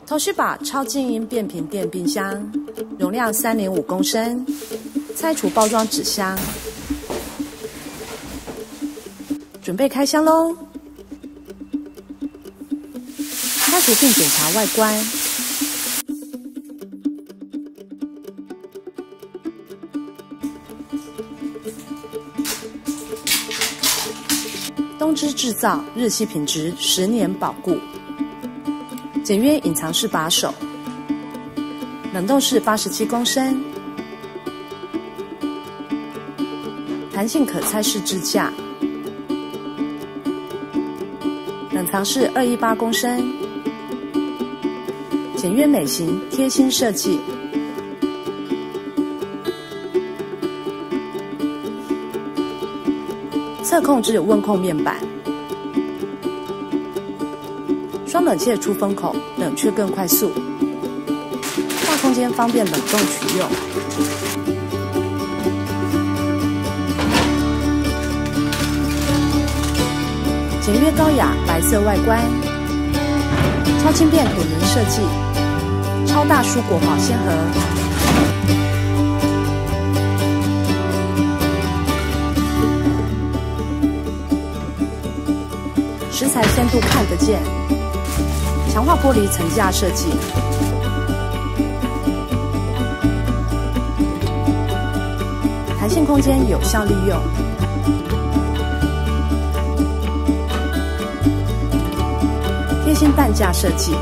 Toshiba 超静音变频电冰箱，容量3.5公升，拆除包装纸箱。准备开箱咯！拆除并检查外观。东芝制造，日系品质，10年保固。简约隐藏式把手，冷冻式87公升，弹性可拆式支架，冷藏式218公升，简约美型，贴心设计。侧控制温控面板，双冷却出风口，冷却更快速，大空间方便冷冻取用。简约高雅白色外观，超轻便滚轮设计，超大蔬果保鲜盒。食材鲜度看得见，强化玻璃层架设计，弹性空间有效利用，贴心担架设计。